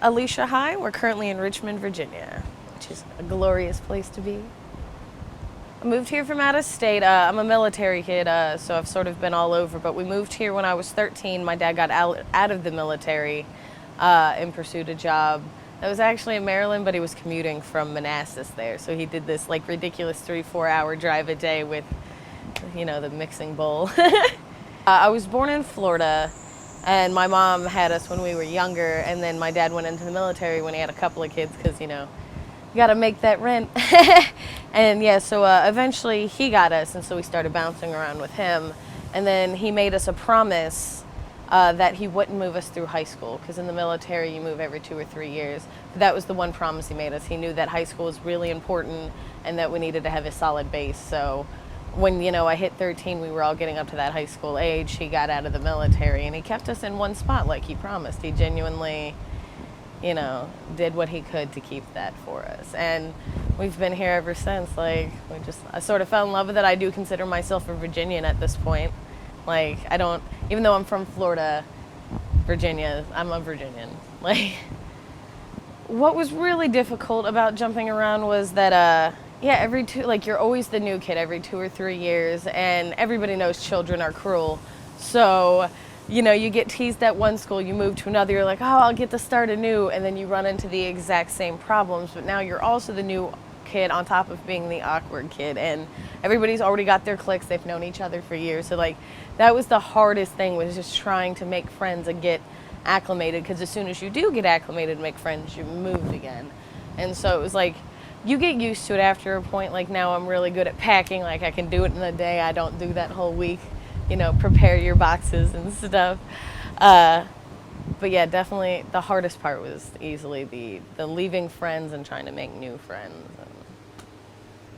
Alicia High. We're currently in Richmond, Virginia, which is a glorious place to be. I moved here from out of state. I'm a military kid, so I've sort of been all over. But we moved here when I was 13. My dad got out of the military and pursued a job that was actually in Maryland, but he was commuting from Manassas there. So he did this like ridiculous 3-4 hour drive a day with, the mixing bowl. I was born in Florida, and my mom had us when we were younger, and then my dad went into the military when he had a couple of kids because, you got to make that rent. And yeah, so eventually he got us, and so we started bouncing around with him. And then he made us a promise that he wouldn't move us through high school, because in the military you move every 2 or 3 years. But that was the one promise he made us. He knew that high school was really important and that we needed to have a solid base. So when, I hit 13, we were all getting up to that high school age. He got out of the military, and he kept us in one spot like he promised. He genuinely, did what he could to keep that for us. And we've been here ever since. I sort of fell in love with it. I do consider myself a Virginian at this point. Even though I'm from Florida, Virginia, I'm a Virginian. What was really difficult about jumping around was that, you're always the new kid every 2 or 3 years, and everybody knows children are cruel. So, you get teased at one school, you move to another, you're like, oh, I'll get to start anew, and then you run into the exact same problems, but now you're also the new kid on top of being the awkward kid, and everybody's already got their cliques, they've known each other for years. So that was the hardest thing, was just trying to make friends and get acclimated, because as soon as you do get acclimated and make friends, you move again. And so it was you get used to it after a point. Now I'm really good at packing, I can do it in a day. I don't do that whole week, prepare your boxes and stuff. But yeah, definitely the hardest part was easily the leaving friends and trying to make new friends.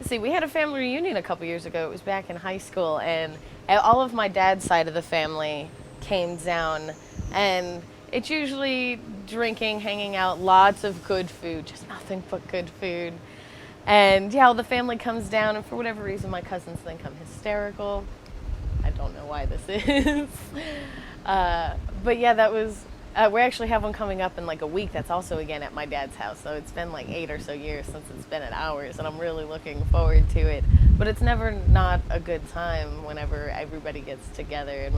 See, we had a family reunion a couple years ago. It was back in high school, and all of my dad's side of the family came down, and it's usually drinking, hanging out, lots of good food, just nothing but good food. And yeah, the family comes down, and for whatever reason, my cousins think I'm hysterical. I don't know why this is. But yeah, that was, we actually have one coming up in a week that's also again at my dad's house. So it's been 8 or so years since it's been at ours, and I'm really looking forward to it. But it's never not a good time whenever everybody gets together and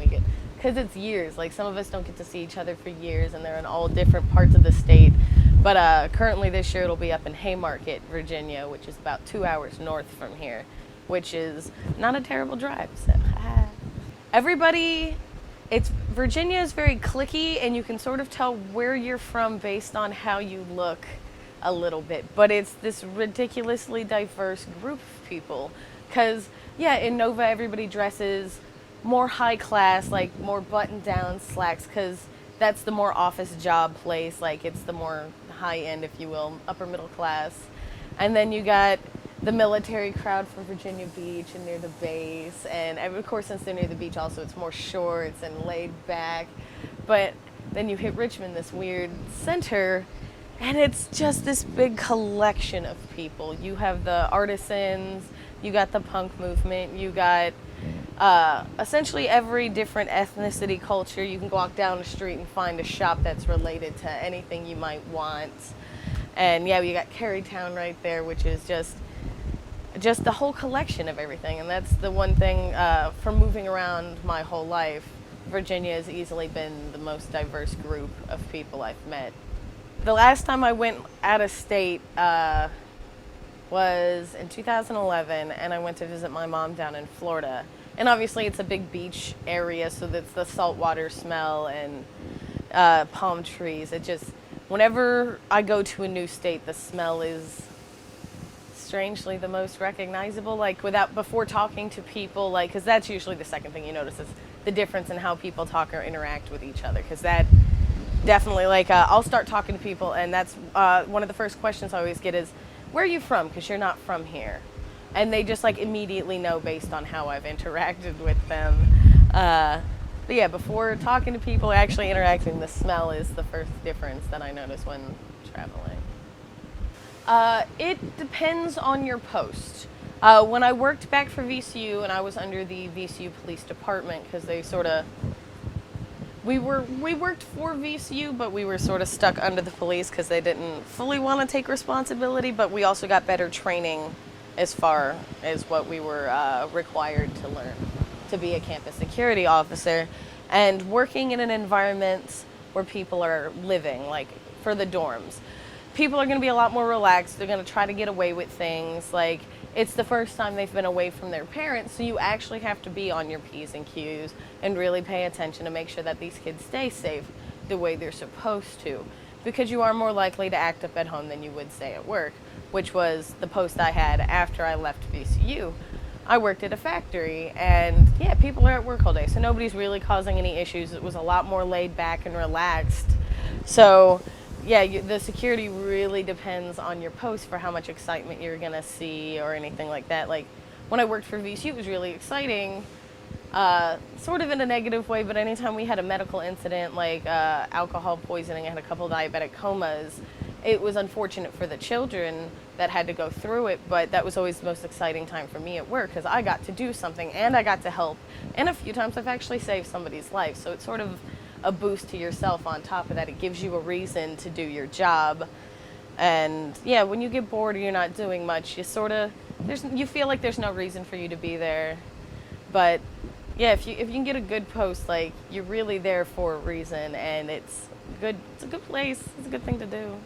because it's years. Some of us don't get to see each other for years, and they're in all different parts of the state. But currently this year it'll be up in Haymarket, Virginia, which is about 2 hours north from here, which is not a terrible drive. So Virginia is very cliquey, and you can sort of tell where you're from based on how you look a little bit. But it's this ridiculously diverse group of people. Because, yeah, in Nova, everybody dresses more high class, more buttoned down slacks, because that's the more office job place. It's the more high end, if you will, upper middle class. And then you got the military crowd from Virginia Beach and near the base, and of course, since they're near the beach also, it's more shorts and laid back. But then you hit Richmond, this weird center, and it's just this big collection of people. You have the artisans, you got the punk movement, you got essentially every different ethnicity, culture. You can walk down the street and find a shop that's related to anything you might want. And yeah, you got Carytown right there, which is just the whole collection of everything. And that's the one thing, from moving around my whole life, Virginia has easily been the most diverse group of people I've met. The last time I went out of state was in 2011, and I went to visit my mom down in Florida. And obviously it's a big beach area, so that's the saltwater smell and palm trees. Whenever I go to a new state, the smell is strangely the most recognizable, before talking to people, because that's usually the second thing you notice is the difference in how people talk or interact with each other, because that definitely, I'll start talking to people, and that's one of the first questions I always get is, where are you from? Because you're not from here. And they just immediately know based on how I've interacted with them. But yeah, before talking to people, actually interacting, the smell is the first difference that I notice when traveling. It depends on your post. When I worked back for VCU, and I was under the VCU Police Department, because they sort of We worked for VCU, but we were sort of stuck under the police because they didn't fully want to take responsibility. But we also got better training as far as what we were required to learn to be a campus security officer, and working in an environment where people are living, like for the dorms. People are going to be a lot more relaxed. They're going to try to get away with things. Like, it's the first time they've been away from their parents, so you actually have to be on your P's and Q's and really pay attention to make sure that these kids stay safe the way they're supposed to, because you are more likely to act up at home than you would say at work, which was the post I had after I left VCU. I worked at a factory, and yeah, people are at work all day, so nobody's really causing any issues. It was a lot more laid back and relaxed. So yeah, the security really depends on your post for how much excitement you're gonna see or anything like that. Like, when I worked for VCU, it was really exciting, sort of in a negative way, but anytime we had a medical incident like alcohol poisoning, I had a couple diabetic comas, it was unfortunate for the children that had to go through it, but that was always the most exciting time for me at work because I got to do something and I got to help, and a few times I've actually saved somebody's life, so it's sort of a boost to yourself. On top of that, it gives you a reason to do your job. And yeah, when you get bored or you're not doing much, you sort of you feel like there's no reason for you to be there. But yeah, if you can get a good post, like, you're really there for a reason, and it's good. It's a good place. It's a good thing to do.